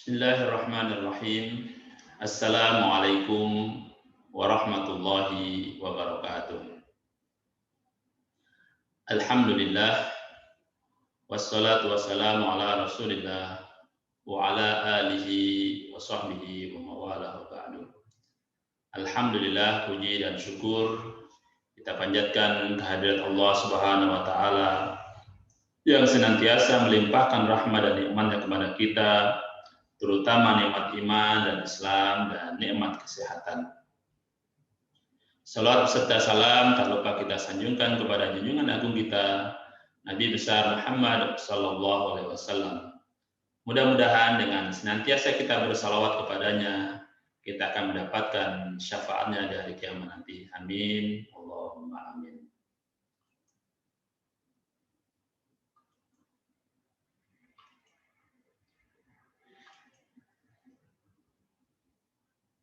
Bismillahirrahmanirrahim. Assalamualaikum warahmatullahi wabarakatuh. Alhamdulillah wassalatu wassalamu ala Rasulillah wa ala alihi wa sahbihi wa mawalah wa ba'du. Alhamdulillah, puji dan syukur kita panjatkan kehadirat Allah Subhanahu wa taala yang senantiasa melimpahkan rahmat dan nikmat-Nya kepada kita, terutama nikmat iman dan Islam dan nikmat kesehatan. Salawat beserta salam tak lupa kita sanjungkan kepada junjungan agung kita Nabi besar Muhammad sallallahu alaihi wasallam. Mudah-mudahan dengan senantiasa kita bersalawat kepadanya, kita akan mendapatkan syafaatnya di hari kiamat nanti. Amin. Allahumma amin.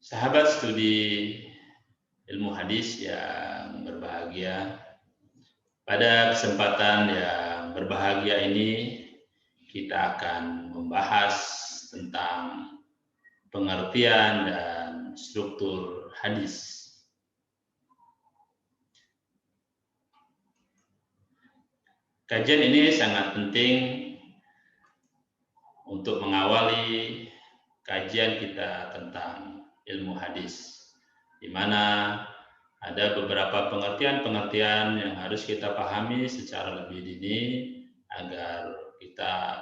Sahabat studi ilmu hadis yang berbahagia, pada kesempatan yang berbahagia ini kita akan membahas tentang pengertian dan struktur hadis. Kajian ini sangat penting untuk mengawali kajian kita tentang ilmu hadis, di mana ada beberapa pengertian-pengertian yang harus kita pahami secara lebih dini agar kita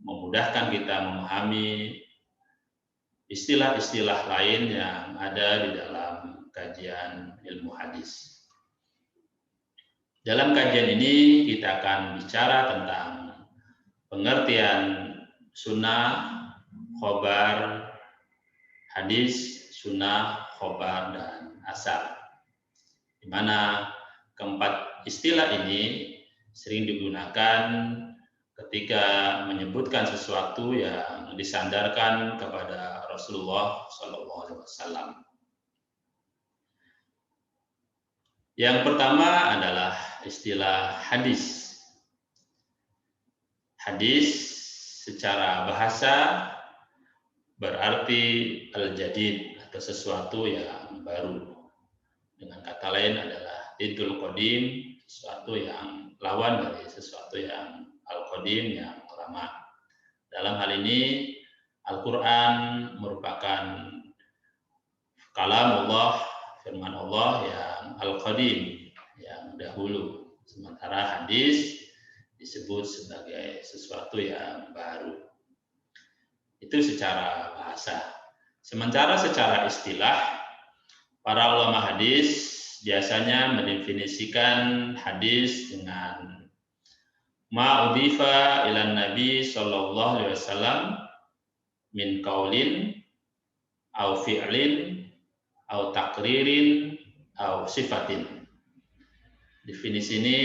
memudahkan kita memahami istilah-istilah lain yang ada di dalam kajian ilmu hadis. Dalam kajian ini kita akan bicara tentang pengertian sunnah, khobar, hadis, sunnah, khobar, dan asar, di mana keempat istilah ini sering digunakan ketika menyebutkan sesuatu yang disandarkan kepada Rasulullah SAW. Yang pertama adalah istilah hadis. Hadis secara bahasa berarti al-jadid atau sesuatu yang baru. Dengan kata lain adalah didul qadim, sesuatu yang lawan dari sesuatu yang al-qadim, yang lama. Dalam hal ini Al-Quran merupakan kalam Allah, firman Allah yang al-qadim, yang dahulu. Sementara hadis disebut sebagai sesuatu yang baru. Itu secara bahasa. Sementara secara istilah, para ulama hadis biasanya mendefinisikan hadis dengan ma udhifa ilan nabi sallallahu alaihi wasallam min qaulin au fi'lin au takririn au sifatin. Definisi ini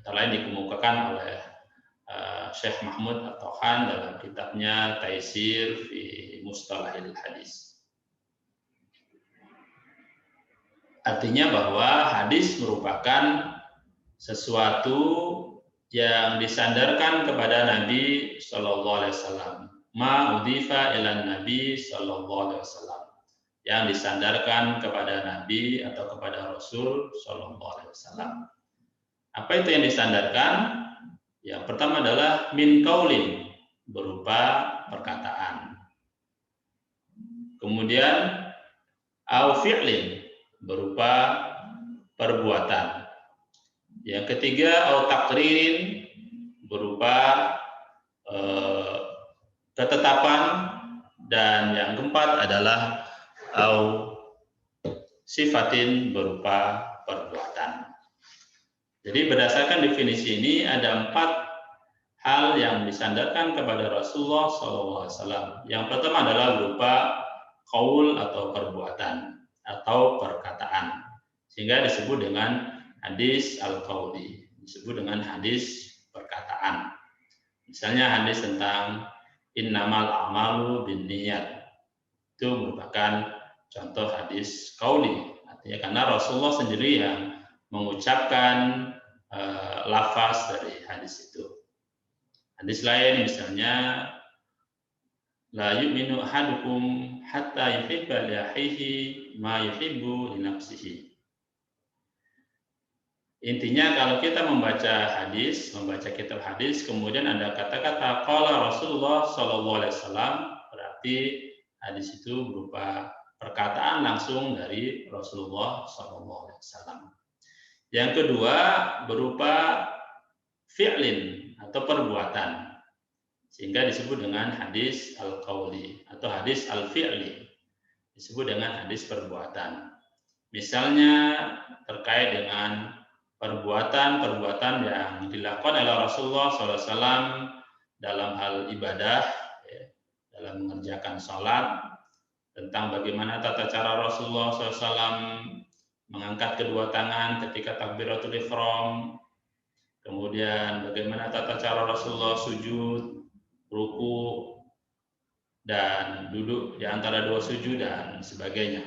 antara lain dikemukakan oleh Syekh Mahmud At-Tohan dalam kitabnya Taisir fi Mustalahil Hadis. Artinya bahwa hadis merupakan sesuatu yang disandarkan kepada Nabi Shallallahu Alaihi Wasallam. Ma udhifa ilan Nabi Shallallahu Alaihi Wasallam, yang disandarkan kepada Nabi atau kepada Rasul Shallallahu Alaihi Wasallam. Apa itu yang disandarkan? Yang pertama adalah min qaulin, berupa perkataan. Kemudian au fi'lin, berupa perbuatan. Yang ketiga au takririn, berupa ketetapan. Dan yang keempat adalah au sifatin, berupa perbuatan. Jadi berdasarkan definisi ini ada 4 hal yang disandarkan kepada Rasulullah SAW. Yang pertama adalah berupa qaul atau perbuatan atau perkataan, sehingga disebut dengan hadis al-qauli, disebut dengan hadis perkataan. Misalnya hadis tentang innamal a'malu binniyat, itu merupakan contoh hadis qauli. Artinya karena Rasulullah sendiri yang mengucapkan lafaz dari hadis itu. Hadis lain misalnya La yu'minu ahadukum hatta yuhibba li akhihi ma yuhibbu li nafsihi. Intinya kalau kita membaca hadis, membaca kitab hadis, kemudian ada kata-kata qala Rasulullah sallallahu alaihi wasallam, berarti hadis itu berupa perkataan langsung dari Rasulullah sallallahu alaihi wasallam. Yang kedua berupa fi'lin atau perbuatan, sehingga disebut dengan hadis al-qauli atau hadis al-fi'li, disebut dengan hadis perbuatan. Misalnya terkait dengan perbuatan-perbuatan yang dilakukan oleh Rasulullah SAW dalam hal ibadah, ya, dalam mengerjakan sholat, tentang bagaimana tata cara Rasulullah SAW mengangkat kedua tangan ketika takbiratul ihram, kemudian bagaimana tata cara Rasulullah sujud, ruku, dan duduk di antara dua sujud dan sebagainya.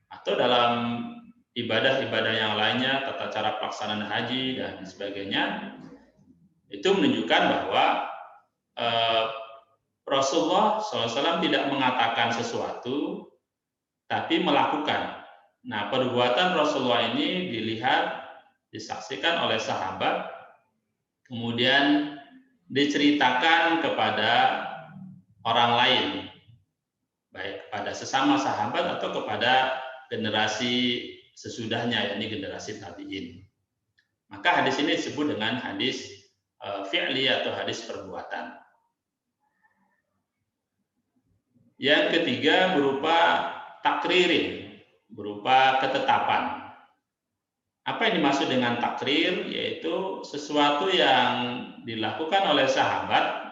Atau dalam ibadah-ibadah yang lainnya, tata cara pelaksanaan haji dan sebagainya, itu menunjukkan bahwa Rasulullah SAW tidak mengatakan sesuatu, tapi melakukan. Nah, perbuatan Rasulullah ini dilihat, disaksikan oleh sahabat, kemudian diceritakan kepada orang lain, baik kepada sesama sahabat atau kepada generasi sesudahnya, yakni generasi tabi'in. Maka hadis ini disebut dengan hadis fi'li atau hadis perbuatan. Yang ketiga berupa takririn, berupa ketetapan. Apa yang dimaksud dengan takrir? Yaitu sesuatu yang dilakukan oleh sahabat,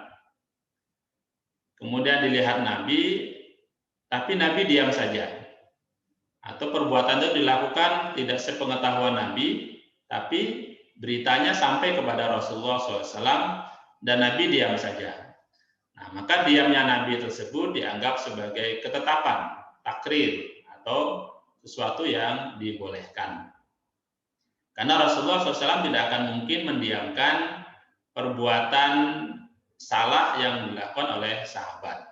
kemudian dilihat Nabi, tapi Nabi diam saja. Atau perbuatan itu dilakukan tidak sepengetahuan Nabi, tapi beritanya sampai kepada Rasulullah SAW dan Nabi diam saja. Nah, maka diamnya Nabi tersebut dianggap sebagai ketetapan, takrir, atau sesuatu yang dibolehkan. Karena Rasulullah SAW tidak akan mungkin mendiamkan perbuatan salah yang dilakukan oleh sahabat.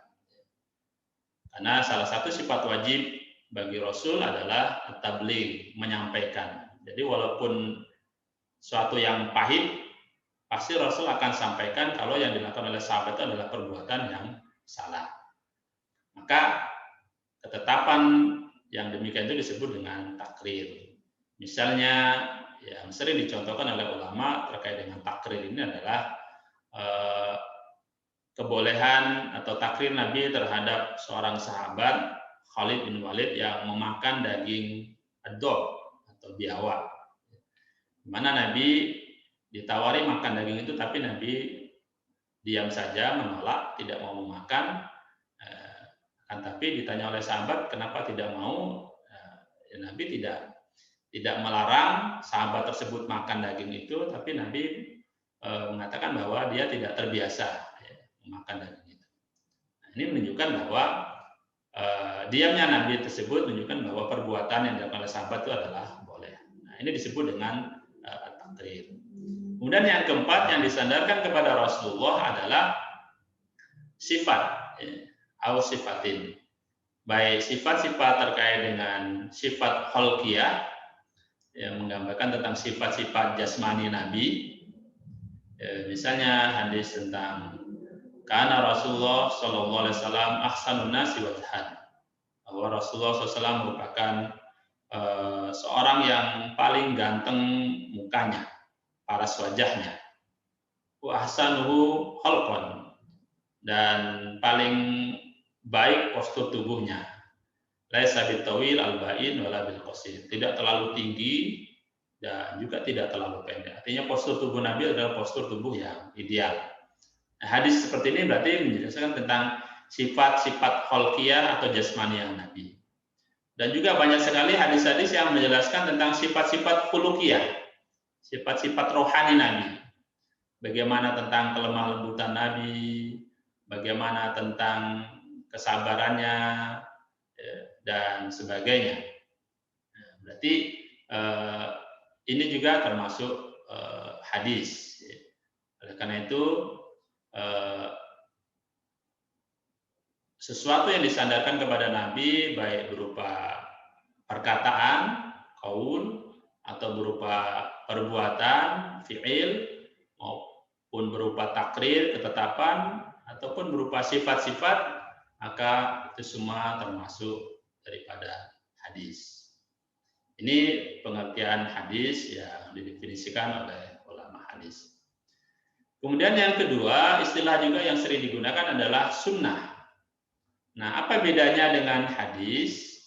Karena salah satu sifat wajib bagi Rasul adalah tabligh, menyampaikan. Jadi walaupun suatu yang pahit, pasti Rasul akan sampaikan kalau yang dilakukan oleh sahabat itu adalah perbuatan yang salah. Maka ketetapan yang demikian itu disebut dengan takrir. Misalnya yang sering dicontohkan oleh ulama terkait dengan takrir ini adalah kebolehan atau takrir Nabi terhadap seorang sahabat Khalid bin Walid yang memakan daging ad-dob atau biawak. Di mana Nabi ditawari makan daging itu, tapi Nabi diam saja, menolak, tidak mau memakan. Tapi ditanya oleh sahabat kenapa tidak mau, Nabi tidak melarang sahabat tersebut makan daging itu, tapi Nabi mengatakan bahwa dia tidak terbiasa memakan daging itu. Nah, ini menunjukkan bahwa diamnya Nabi tersebut menunjukkan bahwa perbuatan yang dilakukan oleh sahabat itu adalah boleh. Nah, ini disebut dengan takrir. Kemudian yang keempat yang disandarkan kepada Rasulullah adalah sifat, au sifatin. Baik sifat-sifat terkait dengan sifat khalqiyah yang menggambarkan tentang sifat-sifat jasmani Nabi. Misalnya hadis tentang karena Rasulullah Shallallahu Alaihi Wasallam ahsanun nasi wajhan, bahwa Rasulullah SAW merupakan seorang yang paling ganteng mukanya, paras wajahnya, wa ahsanuhu khalqan, dan paling baik postur tubuhnya, laisa bitawil al-ba'in wala bil qasir, tidak terlalu tinggi dan juga tidak terlalu pendek. Artinya postur tubuh Nabi adalah postur tubuh yang ideal. Hadis seperti ini berarti menjelaskan tentang sifat-sifat khalqiyah atau jasmaniah Nabi. Dan juga banyak sekali hadis-hadis yang menjelaskan tentang sifat-sifat khuluqiyah, sifat-sifat rohani Nabi. Bagaimana tentang kelemah lembutan Nabi, bagaimana tentang kesabarannya, dan sebagainya. Berarti ini juga termasuk hadis. Oleh karena itu, sesuatu yang disandarkan kepada Nabi, baik berupa perkataan, qaul, atau berupa perbuatan, fi'il, maupun berupa takrir, ketetapan, ataupun berupa sifat-sifat, maka itu semua termasuk daripada hadis. Ini pengertian hadis yang didefinisikan oleh ulama hadis. Kemudian yang kedua, istilah juga yang sering digunakan adalah sunnah. Nah, apa bedanya dengan hadis?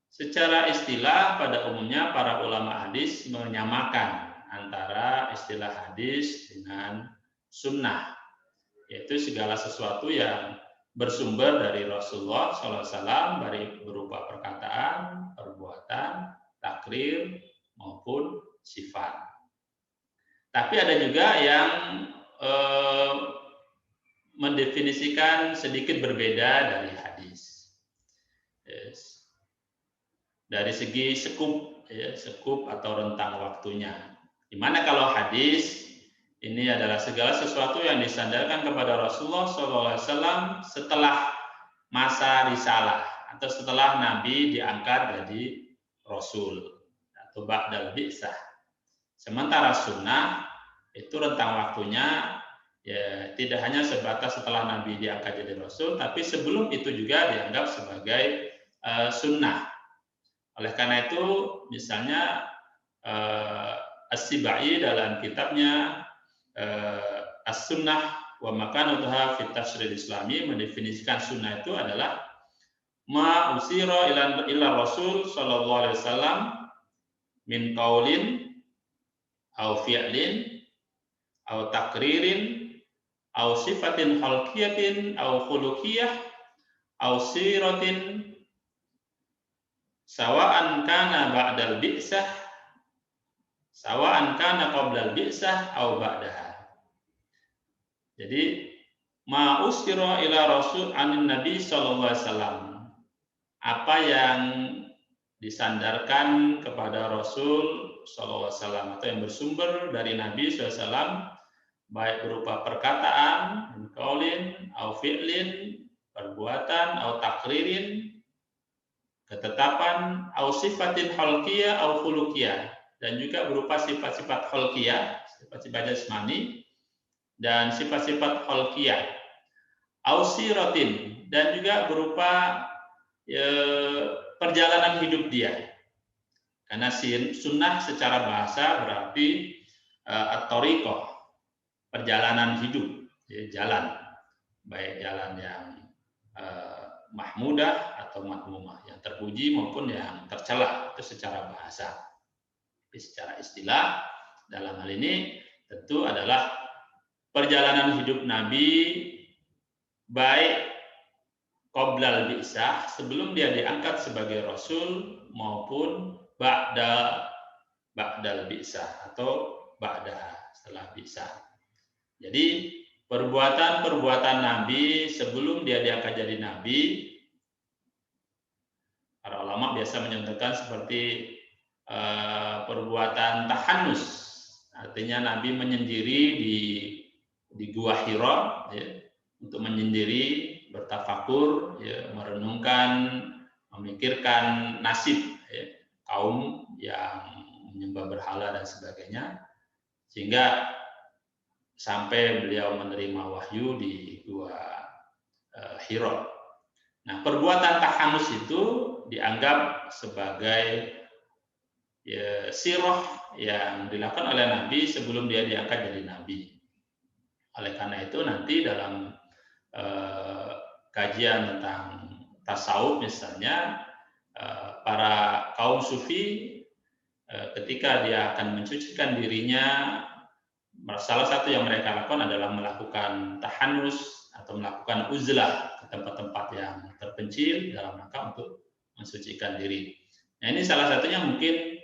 Secara istilah, pada umumnya para ulama hadis menyamakan antara istilah hadis dengan sunnah, yaitu segala sesuatu yang bersumber dari Rasulullah SAW, baik berupa perkataan, perbuatan, takrir, maupun sifat. Tapi ada juga yang mendefinisikan sedikit berbeda dari hadis. Yes. Dari segi sekup, ya, sekup atau rentang waktunya. Dimana kalau hadis ini adalah segala sesuatu yang disandarkan kepada Rasulullah SAW setelah masa risalah atau setelah Nabi diangkat jadi Rasul atau ba'dal bi'tsah. Sementara sunnah itu rentang waktunya ya tidak hanya sebatas setelah Nabi diangkat jadi Rasul, tapi sebelum itu juga dianggap sebagai sunnah. Oleh karena itu, misalnya As-Sibai dalam kitabnya As-Sunnah wa Makanuha fi Tafsir Islami mendefinisikan sunnah itu adalah ma usira ila Rasul sallallahu alaihi wasallam min qaulin au fi'lin au takririn au sifatin khalqiyatin au khuluqiyah au siratin sawa'an kana ba'dal bi'sah sawa'an kana qablal bi'sah au ba'daha. Jadi ma usira ila rasul anin nabi sallallahu alaihi wasallam, apa yang disandarkan kepada Rasul sallallahu alaihi wasallam atau yang bersumber dari Nabi sallallahu alaihi wasallam, baik berupa perkataan, qaulin, au fi'lin, perbuatan, au takririn, ketetapan, au sifatin khalqiyah, au khuluqiyah, dan juga berupa sifat-sifat khalqiyah, sifat-sifat jasmani, dan sifat-sifat khalqiyah, au siratin, dan juga berupa perjalanan hidup dia. Karena sunnah secara bahasa berarti at-thariqah, perjalanan hidup, ya, jalan, baik jalan yang mahmudah atau mahmumah, yang terpuji maupun yang tercela, itu secara bahasa. Tapi secara istilah dalam hal ini tentu adalah perjalanan hidup Nabi, baik qoblal bi'sah, sebelum dia diangkat sebagai Rasul, maupun ba'dal bi'sah atau ba'daha, setelah bi'sah. Jadi perbuatan-perbuatan Nabi sebelum dia diangkat jadi Nabi, para ulama biasa menyebutkan seperti perbuatan tahannus, artinya Nabi menyendiri di Gua Hira, ya, untuk menyendiri, bertafakur, ya, merenungkan, memikirkan nasib, ya, kaum yang menyembah berhala dan sebagainya, sehingga sampai beliau menerima wahyu di Gua Hira. Nah, perbuatan tahanus itu dianggap sebagai ya, sirah yang dilakukan oleh Nabi sebelum dia diangkat jadi Nabi. Oleh karena itu nanti dalam kajian tentang tasawuf misalnya, para kaum sufi ketika dia akan mensucikan dirinya, salah satu yang mereka lakukan adalah melakukan tahanus atau melakukan uzlah ke tempat-tempat yang terpencil dalam rangka untuk mensucikan diri. Nah, ini salah satunya mungkin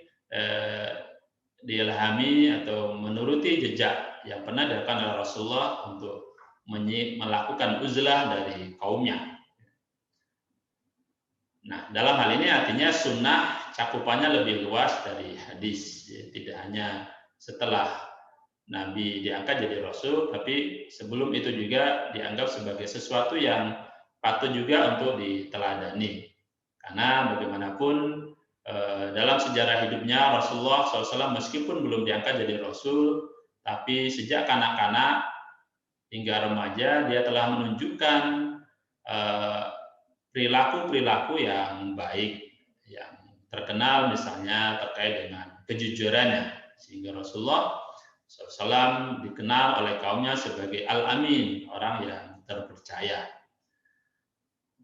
diilhami atau menuruti jejak yang pernah dilakukan oleh Rasulullah untuk melakukan uzlah dari kaumnya. Nah, dalam hal ini artinya sunnah cakupannya lebih luas dari hadis, ya, tidak hanya setelah Nabi diangkat jadi Rasul, tapi sebelum itu juga dianggap sebagai sesuatu yang patut juga untuk diteladani. Karena bagaimanapun dalam sejarah hidupnya Rasulullah SAW meskipun belum diangkat jadi Rasul, tapi sejak kanak-kanak hingga remaja dia telah menunjukkan perilaku-perilaku yang baik, yang terkenal misalnya terkait dengan kejujurannya, sehingga Rasulullah SAW dikenal oleh kaumnya sebagai Al-Amin, orang yang terpercaya.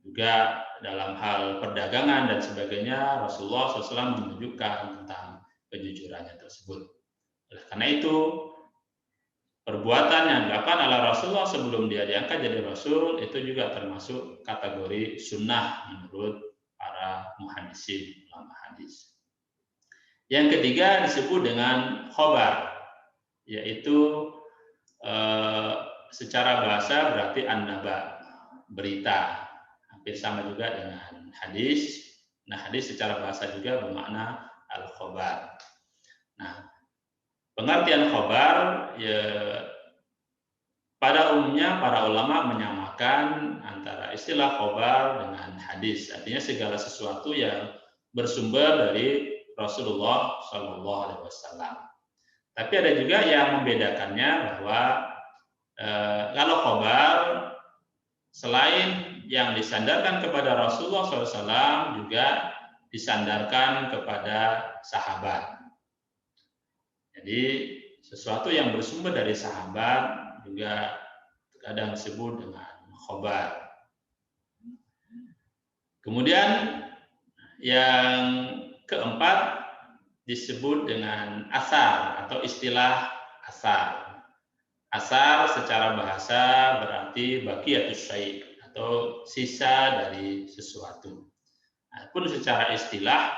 Juga dalam hal perdagangan dan sebagainya, Rasulullah SAW menunjukkan tentang kejujurannya tersebut. Oleh karena itu, perbuatan yang dilakukan oleh Rasulullah sebelum dia diangkat jadi Rasul itu juga termasuk kategori sunnah menurut para muhaddisin, ulama hadis. Yang ketiga disebut dengan khobar, yaitu secara bahasa berarti an-naba, berita. Hampir sama juga dengan hadis. Nah, hadis secara bahasa juga bermakna al-khobar. Nah, pengertian khobar ya, pada umumnya para ulama menyamakan antara istilah khobar dengan hadis. Artinya segala sesuatu yang bersumber dari Rasulullah SAW. Tapi ada juga yang membedakannya bahwa kalau khobar selain yang disandarkan kepada Rasulullah SAW juga disandarkan kepada sahabat. Jadi sesuatu yang bersumber dari sahabat juga kadang disebut dengan khobar. Kemudian yang keempat disebut dengan asar atau istilah asar. Asar secara bahasa berarti baqiyatus syai' atau sisa dari sesuatu. Adapun secara istilah,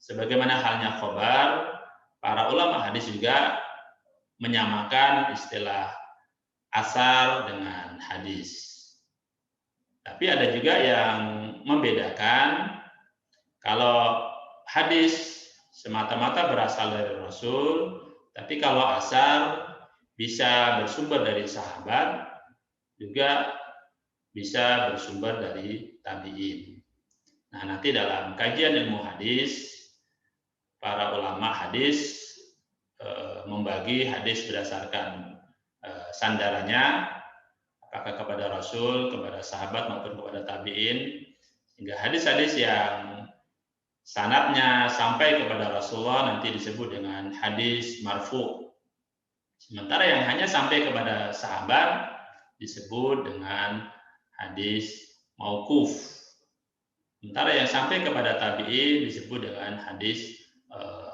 sebagaimana halnya khobar, para ulama hadis juga menyamakan istilah asar dengan hadis. Tapi ada juga yang membedakan, kalau hadis semata-mata berasal dari Rasul, tapi kalau asar bisa bersumber dari sahabat, juga bisa bersumber dari tabi'in. Nah, nanti dalam kajian ilmu hadis, para ulama hadis membagi hadis berdasarkan sandarannya, apakah kepada Rasul, kepada sahabat maupun kepada tabi'in, sehingga hadis-hadis yang sanadnya sampai kepada Rasulullah nanti disebut dengan hadis marfu'. Sementara yang hanya sampai kepada sahabat disebut dengan hadis mauquf. Sementara yang sampai kepada tabi'in disebut dengan hadis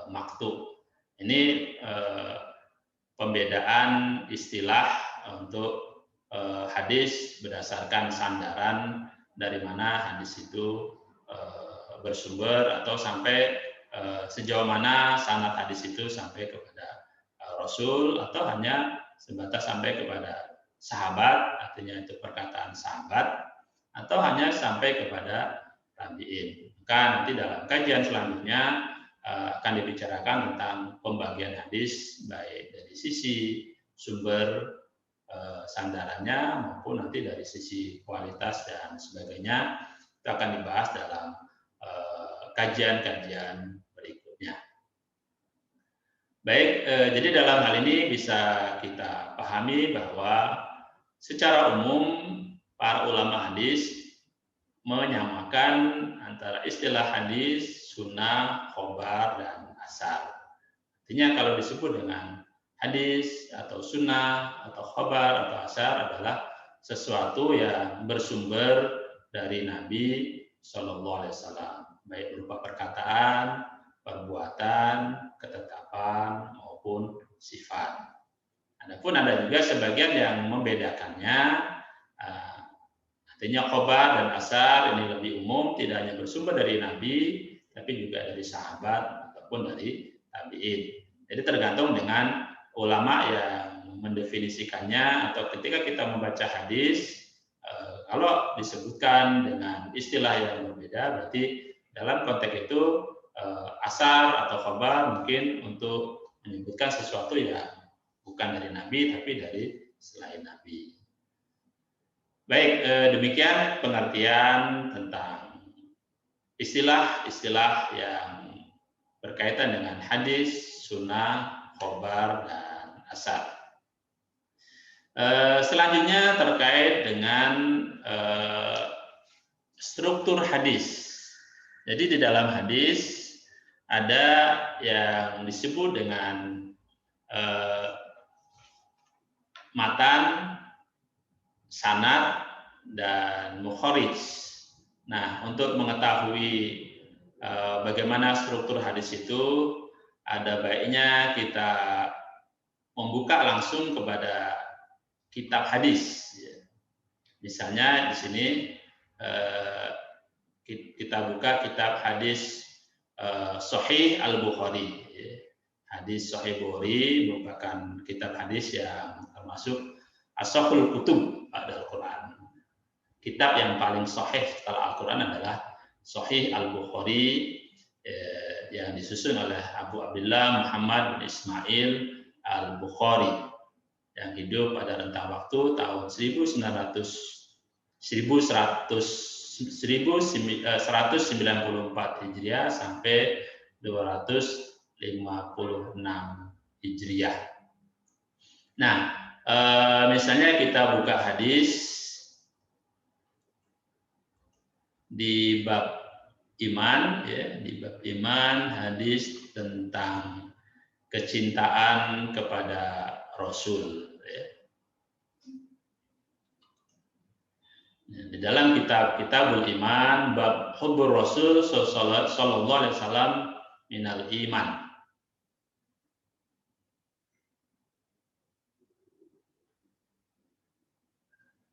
maqtu'. Ini pembedaan istilah untuk hadis berdasarkan sandaran dari mana hadis itu bersumber atau sampai sejauh mana sanad hadis itu sampai kepada Rasul atau hanya sebatas sampai kepada sahabat, artinya itu perkataan sahabat, atau hanya sampai kepada tabi'in. Maka nanti dalam kajian selanjutnya akan dibicarakan tentang pembagian hadis baik dari sisi sumber sandarannya maupun nanti dari sisi kualitas dan sebagainya. Itu akan dibahas dalam kajian-kajian berikutnya. Baik, jadi dalam hal ini bisa kita pahami bahwa secara umum para ulama hadis menyamakan antara istilah hadis, sunnah, khobar, dan asar. Artinya kalau disebut dengan hadis atau sunnah atau khobar atau asar adalah sesuatu yang bersumber dari Nabi Shallallahu Alaihi Wasallam, baik berupa perkataan, perbuatan, ketetapan maupun sifat. Adapun ada juga sebagian yang membedakannya. Artinya khobar dan asar ini lebih umum, tidak hanya bersumber dari Nabi, tapi juga dari sahabat ataupun dari tabi'in. Jadi tergantung dengan ulama yang mendefinisikannya, atau ketika kita membaca hadis, kalau disebutkan dengan istilah yang berbeda, berarti dalam konteks itu asar atau khobar mungkin untuk menyebutkan sesuatu yang bukan dari Nabi, tapi dari selain Nabi. Baik, demikian pengertian tentang istilah-istilah yang berkaitan dengan hadis, sunnah, khobar, dan asar. Selanjutnya terkait dengan struktur hadis. Jadi di dalam hadis ada yang disebut dengan matan, sanad, dan mukharij. Nah, untuk mengetahui bagaimana struktur hadis itu, ada baiknya kita membuka langsung kepada kitab hadis. Misalnya di sini kita buka kitab hadis Sahih Al-Bukhari. Hadis Sahih Bukhari merupakan kitab hadis yang termasuk Ashahul Kutub Al-Quran. Kitab yang paling sahih setelah Al-Quran adalah Sahih Al-Bukhari yang disusun oleh Abu Abdullah Muhammad bin Ismail Al-Bukhari yang hidup pada rentang waktu tahun 1194 Hijriah sampai 256 Hijriah. Nah, misalnya kita buka hadis di bab iman, ya, di bab iman hadis tentang kecintaan kepada Rasul. Ya. Di dalam Kitabul Iman bab hubbur Rasul sallallahu alaihi wasallam minal iman.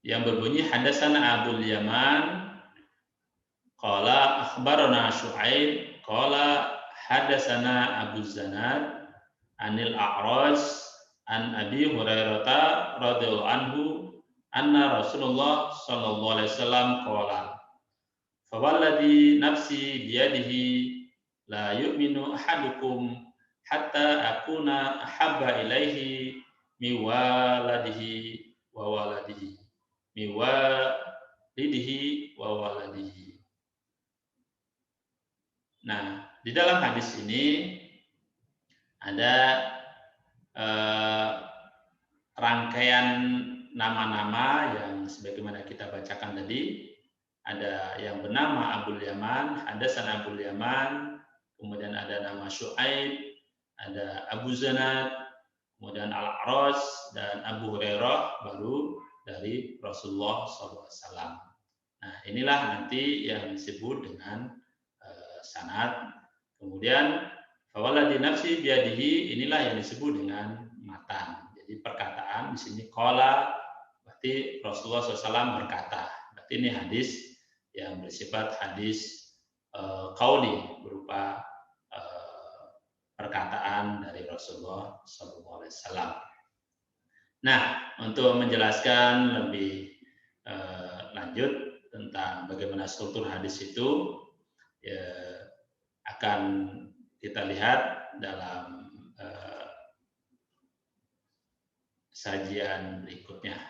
Yang berbunyi hadatsana Abul Yaman qala akhbarana Syu'aib qala hadatsana Abu Zanad anil A'raj an Abi Hurairah radhiyallahu anhu anna Rasulullah sallallahu alaihi wasallam qala fa walladhi nafsi biyadihi la yu'minu ahadukum hatta akuna ahabba ilaihi mi waladihi wa waladihi mi walidihi wa waladihi. Nah, di dalam hadis ini ada rangkaian nama-nama yang sebagaimana kita bacakan tadi. Ada yang bernama Abul Yaman, hadatsana Abul Yaman, kemudian ada nama Syu'aib, ada Abu Zanad, kemudian Al-A'raj dan Abu Hurairah baru dari Rasulullah SAW. Nah, inilah nanti yang disebut dengan sanad. Kemudian fawalladhi nafsi biyadihi, inilah yang disebut dengan matan. Jadi perkataan di sini qala berarti Rasulullah SAW berkata. Berarti ini hadis yang bersifat hadis qauli, berupa perkataan dari Rasulullah SAW. Nah, untuk menjelaskan lebih lanjut tentang bagaimana struktur hadis itu, ya, akan kita lihat dalam sajian berikutnya.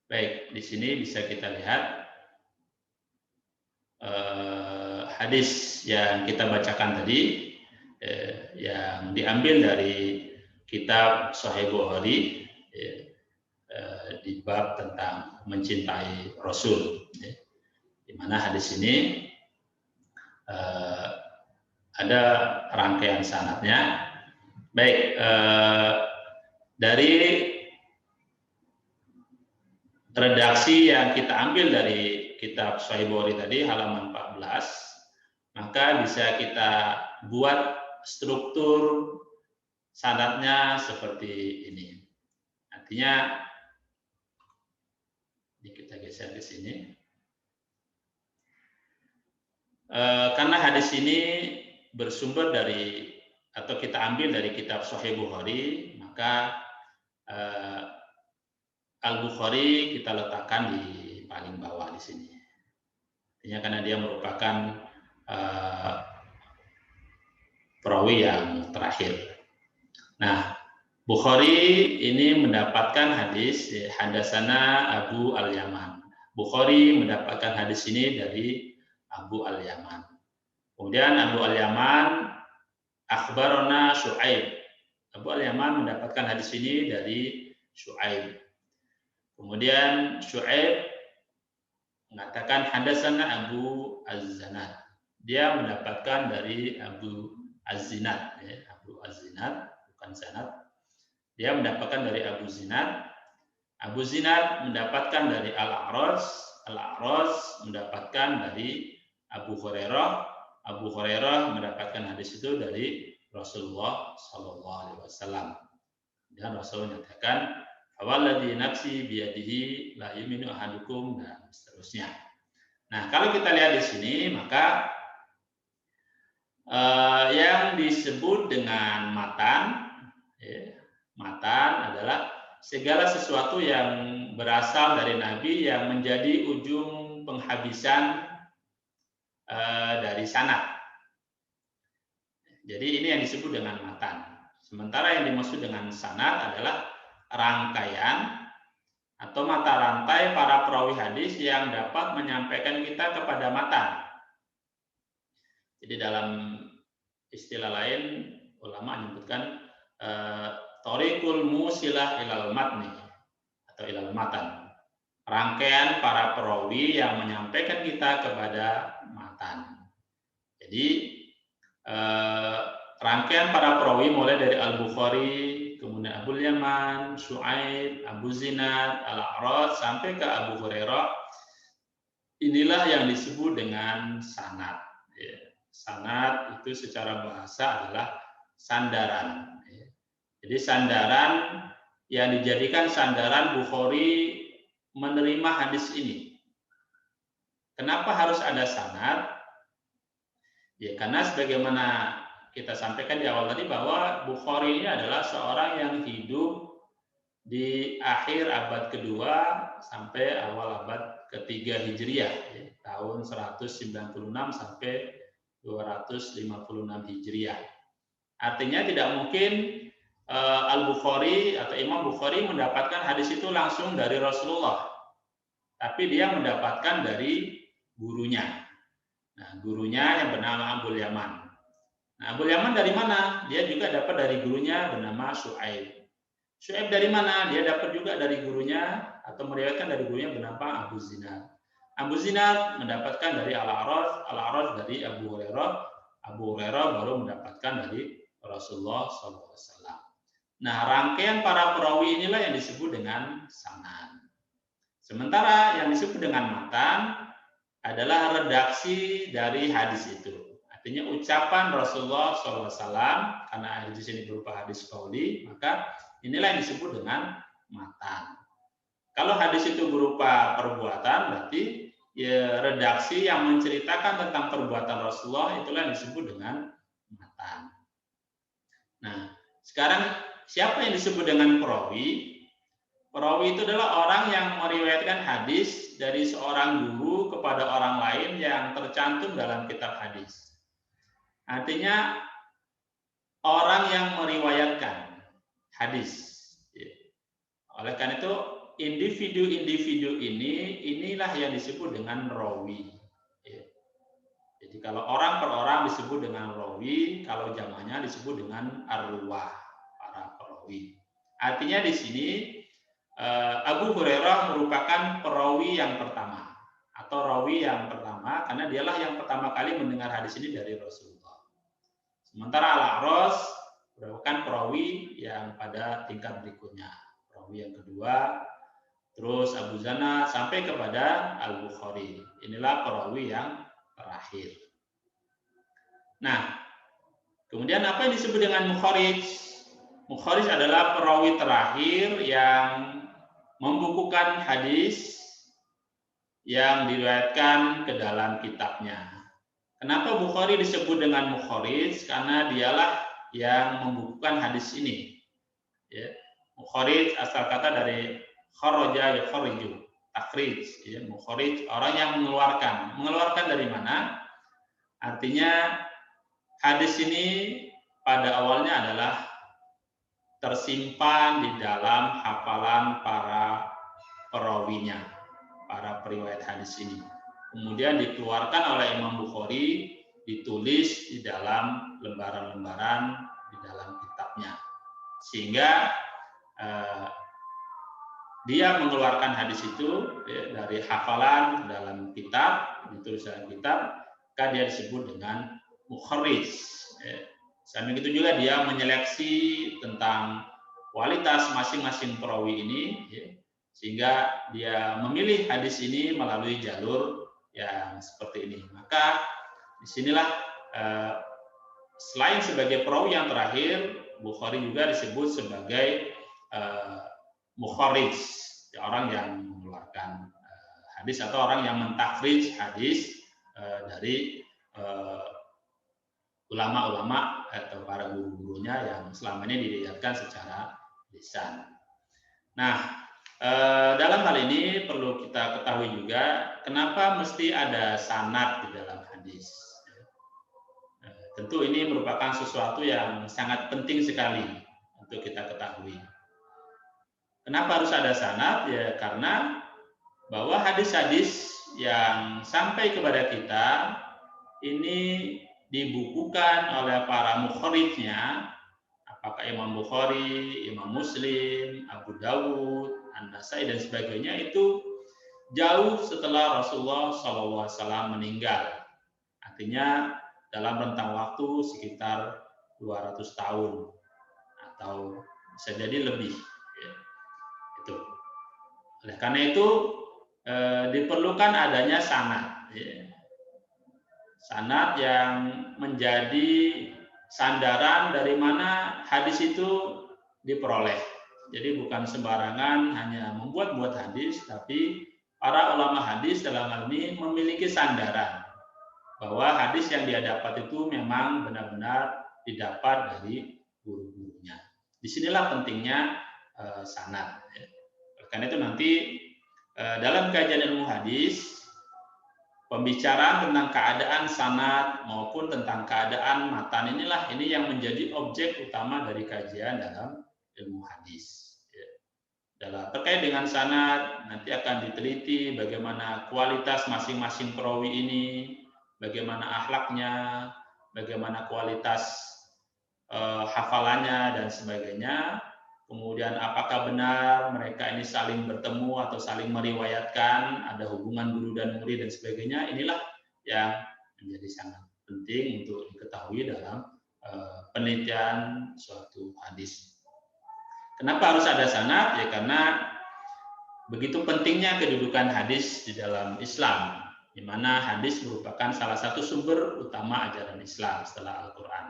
Baik, di sini bisa kita lihat hadis yang kita bacakan tadi, yang diambil dari kitab Sahih Bukhari, di bab tentang mencintai Rasul, di mana hadis ini ada rangkaian sanadnya. Baik, dari redaksi yang kita ambil dari kitab Sahih Bukhari tadi halaman 14, maka bisa kita buat struktur sanadnya seperti ini. Artinya kita geser ke sini. Karena hadis ini bersumber dari atau kita ambil dari kitab Sahih Bukhari, maka Al-Bukhari kita letakkan di paling bawah di sini. Artinya karena dia merupakan perawi yang terakhir. Nah, Bukhari ini mendapatkan hadis hadasana Abu Al-Yaman. Bukhari mendapatkan hadis ini dari Abu Al-Yaman. Kemudian Abu Al-Yaman akhbarona Syuaib. Abu Al-Yaman mendapatkan hadis ini dari Syuaib. Kemudian Syuaib mengatakan hadasana Abu Az-Zanad. Dia mendapatkan dari Abu Az-Zinad, Abu Az-Zinad bukan Zanad. Dia mendapatkan dari Abu Zinad. Abu Zinad mendapatkan dari Al-A'raj. Al-A'raj mendapatkan dari Abu Hurairah. Abu Hurairah mendapatkan hadis itu dari Rasulullah Shallallahu Alaihi Wasallam. Dan Rasul menyatakan, "Awalladzi nafsi biyadihi la yuminu ahadukum," dan seterusnya. Nah, kalau kita lihat di sini, maka yang disebut dengan matan, matan adalah segala sesuatu yang berasal dari Nabi yang menjadi ujung penghabisan dari sanad. Jadi ini yang disebut dengan matan. Sementara yang dimaksud dengan sanad adalah rangkaian atau mata rantai para perawi hadis yang dapat menyampaikan kita kepada matan. Jadi dalam istilah lain ulama menyebutkan thoriqul musilah ilal matni atau ilal matan. Rangkaian para perawi yang menyampaikan kita kepada matan. Jadi rangkaian para perawi mulai dari Al-Bukhari, kemudian Abu Yaman, Syuaib, Abu Zinad, Al-A'raj sampai ke Abu Hurairah. Inilah yang disebut dengan sanad. Sanad itu secara bahasa adalah sandaran. Jadi sandaran yang dijadikan sandaran Bukhari menerima hadis ini. Kenapa harus ada sanad? Ya, karena sebagaimana kita sampaikan di awal tadi bahwa Bukhari ini adalah seorang yang hidup di akhir abad kedua sampai awal abad ketiga Hijriah, ya, tahun 196 sampai 256 Hijriah. Artinya tidak mungkin Al-Bukhari atau Imam Bukhari mendapatkan hadis itu langsung dari Rasulullah, tapi dia mendapatkan dari gurunya. Nah, gurunya yang bernama Abu Yaman. Nah, Abu Yaman dari mana? Dia juga dapat dari gurunya bernama Syuaib. Syuaib dari mana? Dia dapat juga dari gurunya atau meriwayatkan dari gurunya bernama Abu Zinad. Abu Zinad mendapatkan dari Al-A'raj, Al-A'raj dari Abu Hurairah, Abu Hurairah baru mendapatkan dari Rasulullah SAW. Nah, rangkaian para perawi inilah yang disebut dengan sanad. Sementara yang disebut dengan matan adalah redaksi dari hadis itu. Artinya ucapan Rasulullah SAW, karena hadis ini berupa hadis qauli, maka inilah yang disebut dengan matan. Kalau hadis itu berupa perbuatan, berarti ya, redaksi yang menceritakan tentang perbuatan Rasulullah itulah yang disebut dengan matan. Nah, sekarang siapa yang disebut dengan perawi? Perawi itu adalah orang yang meriwayatkan hadis dari seorang guru kepada orang lain yang tercantum dalam kitab hadis. Artinya orang yang meriwayatkan hadis. Oleh karena itu individu-individu inilah yang disebut dengan rawi. Jadi kalau orang per orang disebut dengan rawi, kalau jamaknya disebut dengan arwah, para perawi. Artinya di sini Abu Hurairah merupakan perawi yang pertama atau rawi yang pertama karena dialah yang pertama kali mendengar hadis ini dari Rasulullah. Sementara Al-A'raj merupakan perawi yang pada tingkat berikutnya, perawi yang kedua, terus Abu Zana sampai kepada Al-Bukhari. Inilah perawi yang terakhir. Nah, kemudian apa yang disebut dengan mukharij? Mukharij adalah perawi terakhir yang membukukan hadis yang diriwayatkan ke dalam kitabnya. Kenapa Bukhari disebut dengan mukharij? Karena dialah yang membukukan hadis ini. Ya. Mukharij asal kata dari kharaja yukhariju, takhrij. Ya. Mukharij orang yang mengeluarkan. Mengeluarkan dari mana? Artinya hadis ini pada awalnya adalah tersimpan di dalam hafalan para perawinya, para periwayat hadis ini. Kemudian dikeluarkan oleh Imam Bukhari, ditulis di dalam lembaran-lembaran di dalam kitabnya. Sehingga dia mengeluarkan hadis itu dari hafalan dalam kitab, ditulis dalam kitab, maka dia disebut dengan mukharrij. Samping itu juga dia menyeleksi tentang kualitas masing-masing perawi ini, sehingga dia memilih hadis ini melalui jalur yang seperti ini. Maka disinilah selain sebagai perawi yang terakhir, Bukhari juga disebut sebagai mukharrij, orang yang mengeluarkan hadis atau orang yang mentakhrij hadis dari ulama-ulama atau para guru-gurunya yang selama ini diriwayatkan secara lisan. Nah, dalam hal ini perlu kita ketahui juga kenapa mesti ada sanad di dalam hadis. Tentu ini merupakan sesuatu yang sangat penting sekali untuk kita ketahui. Kenapa harus ada sanad? Ya karena bahwa hadis-hadis yang sampai kepada kita ini dibukukan oleh para mukharijnya, apakah Imam Bukhari, Imam Muslim, Abu Dawud, An-Nasai dan sebagainya, itu jauh setelah Rasulullah SAW meninggal. Artinya dalam rentang waktu sekitar 200 tahun atau bisa jadi lebih. Itu. Oleh karena itu diperlukan adanya sanad. Sanad yang menjadi sandaran dari mana hadis itu diperoleh. Jadi bukan sembarangan hanya membuat-buat hadis, tapi para ulama hadis dalam hal ini memiliki sandaran bahwa hadis yang dia dapat itu memang benar-benar didapat dari guru-gurunya. Disinilah pentingnya sanad. Karena itu nanti dalam kajian ilmu hadis, pembicaraan tentang keadaan sanad maupun tentang keadaan matan ini yang menjadi objek utama dari kajian dalam ilmu hadis. Terkait dengan sanad nanti akan diteliti bagaimana kualitas masing-masing perawi ini, bagaimana akhlaknya, bagaimana kualitas hafalannya dan sebagainya. Kemudian apakah benar mereka ini saling bertemu atau saling meriwayatkan, ada hubungan guru dan murid dan sebagainya. Inilah yang menjadi sangat penting untuk diketahui dalam penelitian suatu hadis. Kenapa harus ada sanad? Ya karena begitu pentingnya kedudukan hadis di dalam Islam, di mana hadis merupakan salah satu sumber utama ajaran Islam setelah Al-Quran.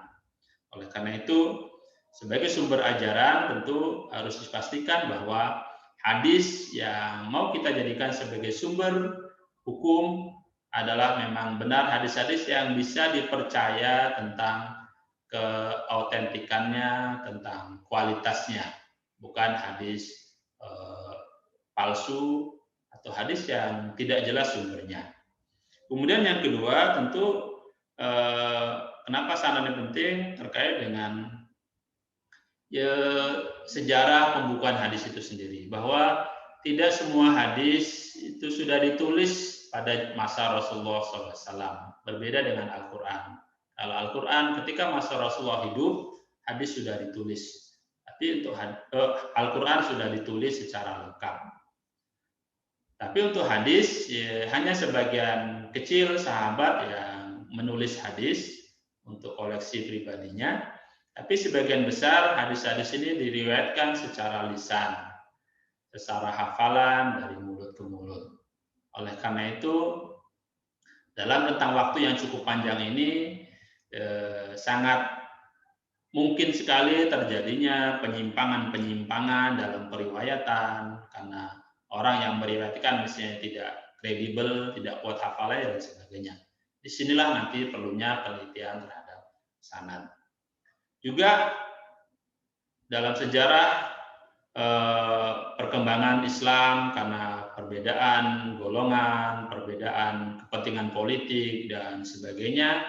Oleh karena itu, sebagai sumber ajaran tentu harus dipastikan bahwa hadis yang mau kita jadikan sebagai sumber hukum adalah memang benar hadis-hadis yang bisa dipercaya tentang keautentikannya, tentang kualitasnya, bukan hadis palsu atau hadis yang tidak jelas sumbernya. Kemudian yang kedua tentu kenapa sanad penting terkait dengan sejarah pembukuan hadis itu sendiri, bahwa tidak semua hadis itu sudah ditulis pada masa Rasulullah SAW, berbeda dengan Al-Quran. Kalau Al-Quran ketika masa Rasulullah hidup, hadis sudah ditulis, tapi untuk Al-Quran sudah ditulis secara lengkap. Tapi untuk hadis hanya sebagian kecil sahabat yang menulis hadis untuk koleksi pribadinya. Tapi sebagian besar hadis-hadis ini diriwayatkan secara lisan, secara hafalan dari mulut ke mulut. Oleh karena itu, dalam rentang waktu yang cukup panjang ini, sangat mungkin sekali terjadinya penyimpangan-penyimpangan dalam periwayatan, karena orang yang meriwayatkan misalnya tidak kredibel, tidak kuat hafalannya dan sebagainya. Disinilah nanti perlunya penelitian terhadap sanad. Juga dalam sejarah perkembangan Islam, karena perbedaan golongan, perbedaan kepentingan politik dan sebagainya,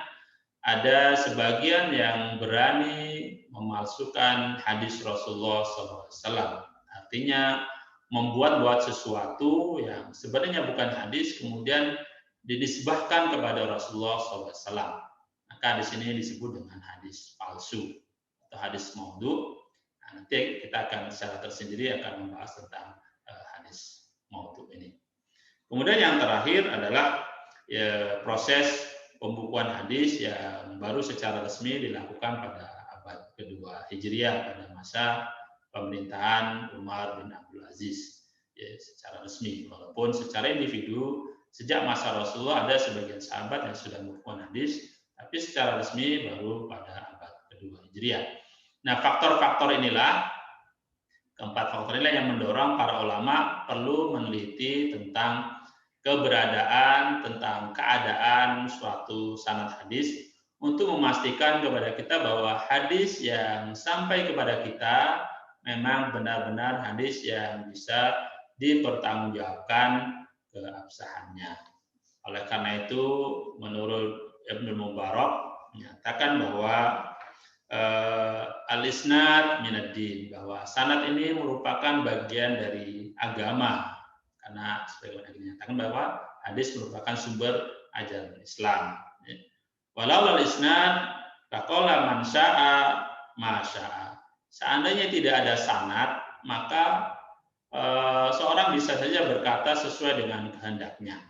ada sebagian yang berani memalsukan hadis Rasulullah SAW. Artinya membuat-buat sesuatu yang sebenarnya bukan hadis, kemudian dinisbahkan kepada Rasulullah SAW. Maka di sini disebut dengan hadis palsu atau hadis maudhu. Nah, nanti kita akan secara tersendiri akan membahas tentang hadis maudhu ini. Kemudian yang terakhir adalah proses pembukuan hadis yang baru secara resmi dilakukan pada abad kedua Hijriah pada masa pemerintahan Umar bin Abdul Aziz, secara resmi. Walaupun secara individu sejak masa Rasulullah ada sebagian sahabat yang sudah membukukan hadis, tapi secara resmi baru pada abad kedua Hijriah. Nah, keempat faktor inilah yang mendorong para ulama perlu meneliti tentang keberadaan, tentang keadaan suatu sanad hadis untuk memastikan kepada kita bahwa hadis yang sampai kepada kita memang benar-benar hadis yang bisa dipertanggungjawabkan keabsahannya. Oleh karena itu, menurut Ibnu Mubarak menyatakan bahwa al-isnad minad-din, bahwa sanad ini merupakan bagian dari agama. Karena sebagaimana dinyatakan bahwa hadis merupakan sumber ajaran Islam. Walau al-isnad faqala man syaa ma syaa. Seandainya tidak ada sanad, maka seorang bisa saja berkata sesuai dengan kehendaknya.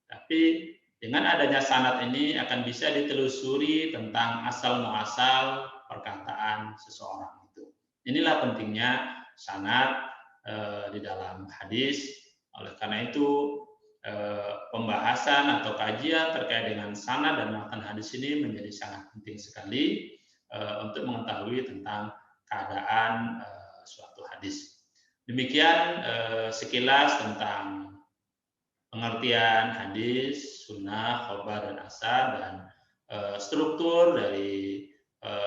Tapi dengan adanya sanad ini akan bisa ditelusuri tentang asal muasal perkataan seseorang itu. Inilah pentingnya sanad di dalam hadis. Oleh karena itu, pembahasan atau kajian terkait dengan sanad dan matan hadis ini menjadi sangat penting sekali untuk mengetahui tentang keadaan suatu hadis. Demikian sekilas tentang pengertian hadis, sunnah, khobar, dan asar, dan struktur dari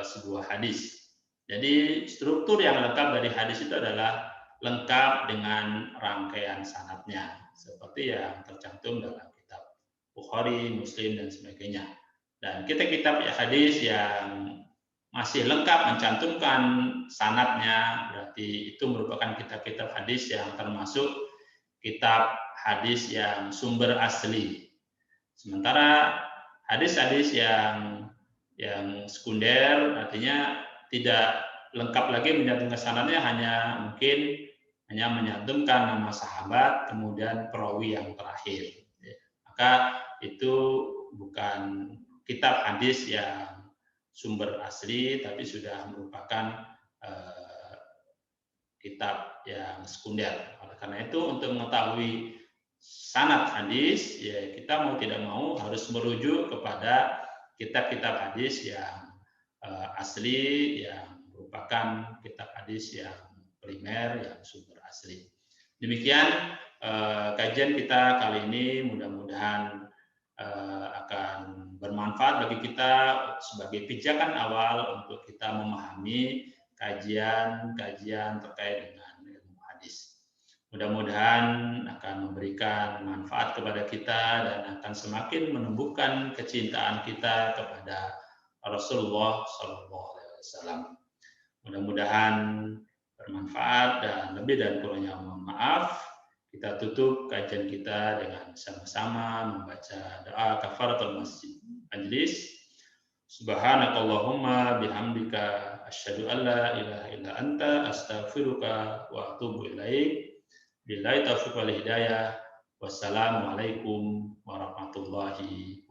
sebuah hadis. Jadi struktur yang lengkap dari hadis itu adalah lengkap dengan rangkaian sanadnya, seperti yang tercantum dalam kitab Bukhari, Muslim, dan sebagainya. Dan kitab-kitab hadis yang masih lengkap mencantumkan sanadnya, berarti itu merupakan kitab-kitab hadis yang termasuk kitab hadis yang sumber asli. Sementara hadis-hadis yang sekunder, artinya tidak lengkap lagi mencantumkan sanadnya, hanya menyantumkan nama sahabat, kemudian perawi yang terakhir. Maka itu bukan kitab hadis yang sumber asli, tapi sudah merupakan kitab yang sekunder. Oleh karena itu, untuk mengetahui sanad hadis, ya kita mau tidak mau harus merujuk kepada kitab-kitab hadis yang asli, yang merupakan kitab hadis yang primer, yang sumber asli. Demikian kajian kita kali ini, mudah-mudahan akan bermanfaat bagi kita sebagai pijakan awal untuk kita memahami kajian-kajian terkait dengan ilmu hadis. Mudah-mudahan akan memberikan manfaat kepada kita dan akan semakin menumbuhkan kecintaan kita kepada Rasulullah SAW. Mudah-mudahan bermanfaat, dan lebih dan kurangnya mohon maaf. Kita tutup kajian kita dengan sama-sama membaca doa kafaratul majlis. Subhanakallahumma bihamdika asyhadu an la ilaha illa anta astaghfiruka wa atubu ilaik. Billahi taufiq wal hidayah. Wassalamualaikum warahmatullahi wabarakatuh.